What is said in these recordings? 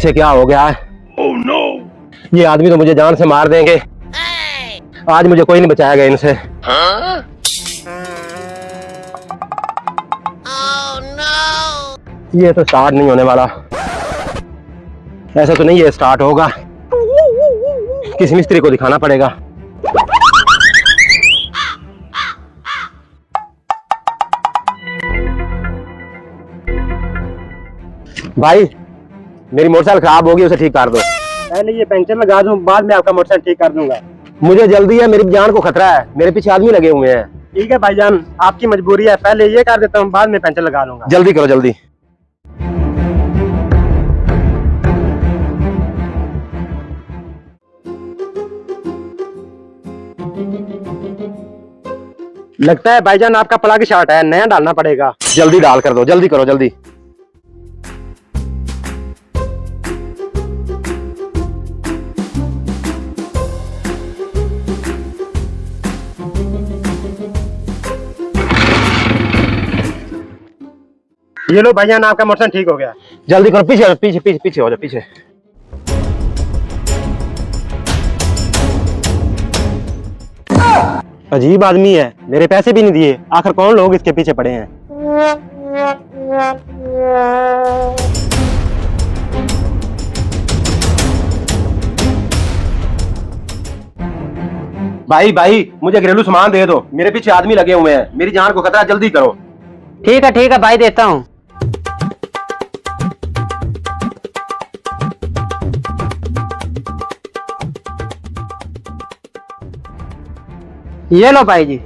इसे क्या हो गया है? oh, no! ये आदमी तो मुझे जान से मार देंगे। आज मुझे कोई नहीं बचाएगा इनसे। oh, no! ये तो स्टार्ट नहीं होने वाला। ऐसा तो नहीं ये स्टार्ट होगा। किसी मिस्त्री को दिखाना पड़ेगा। भाई मेरी मोटरसाइकिल खराब होगी, उसे ठीक कर दो। पहले ये पंचर लगा दूं, बाद में आपका मोटरसाइकिल ठीक कर दूंगा। मुझे जल्दी है, मेरी जान को खतरा है, मेरे पीछे आदमी लगे हुए हैं। ठीक है भाईजान, आपकी मजबूरी है, पहले ये कर देता हूँ, बाद में पंचर लगा लूंगा। जल्दी करो जल्दी। लगता है भाईजान आपका प्लग शॉर्ट है, नया डालना पड़ेगा। जल्दी डाल कर दो, जल्दी करो जल्दी। ये लो भाईजान, आपका मोटरसाइकिल ठीक हो गया। जल्दी करो, पीछे पीछे पीछे पीछे हो जाओ, पीछे। अजीब आदमी है, मेरे पैसे भी नहीं दिए। आखिर कौन लोग इसके पीछे पड़े हैं? भाई भाई मुझे घरेलू सामान दे दो, मेरे पीछे आदमी लगे हुए हैं, मेरी जान को खतरा, जल्दी करो। ठीक है भाई, देता हूँ। ये लो भाई जी।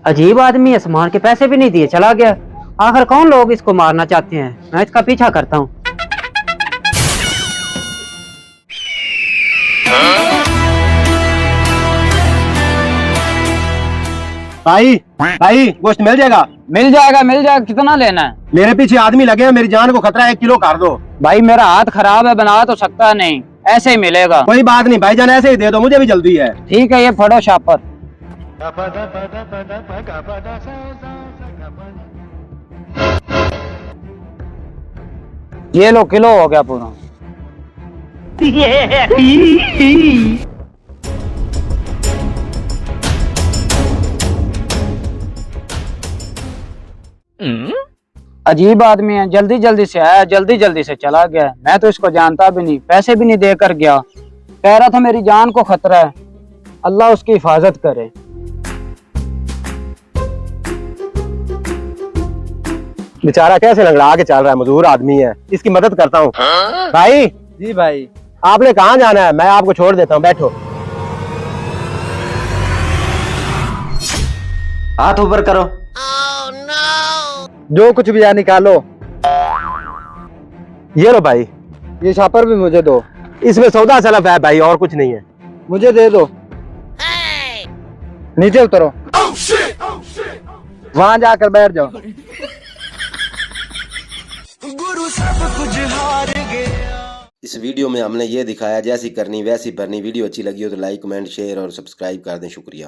अजीब आदमी है, सामान के पैसे भी नहीं दिए, चला गया। आखिर कौन लोग इसको मारना चाहते हैं? मैं इसका पीछा करता हूँ। भाई भाई गोश्त मिल जाएगा? मिल जाएगा। कितना लेना है? मेरे पीछे आदमी लगे हैं, मेरी जान को खतरा है, 1 किलो कर दो। भाई मेरा हाथ खराब है, बना तो सकता नहीं, ऐसे ही मिलेगा। कोई बात नहीं भाईजान, ऐसे ही दे दो, मुझे भी जल्दी है। ठीक है, ये फड़ो शापर। ये लो, किलो हो गया पूरा। अजीब आदमी है, जल्दी से आया, जल्दी से चला गया। मैं तो इसको जानता भी नहीं, पैसे भी नहीं देकर गया। कह रहा था मेरी जान को खतरा है, अल्लाह उसकी हिफाजत करे। बेचारा कैसे लंगड़ा के चल रहा है, मजदूर आदमी है, इसकी मदद करता हूँ। भाई जी भाई। आपने कहाँ जाना है? मैं आपको छोड़ देता हूँ, बैठो। हाथ ऊपर करो। जो कुछ भी है निकालो। ये लो भाई, ये शापर भी मुझे दो। इसमें सौदा सलफ है भाई, और कुछ नहीं है। मुझे दे दो। नीचे उतरो। वहां जाकर बैठ जाओ। गुरु सब कुछ हार गया। इस वीडियो में हमने ये दिखाया, जैसी करनी वैसी भरनी। वीडियो अच्छी लगी हो तो लाइक कमेंट शेयर और सब्सक्राइब कर दें। शुक्रिया।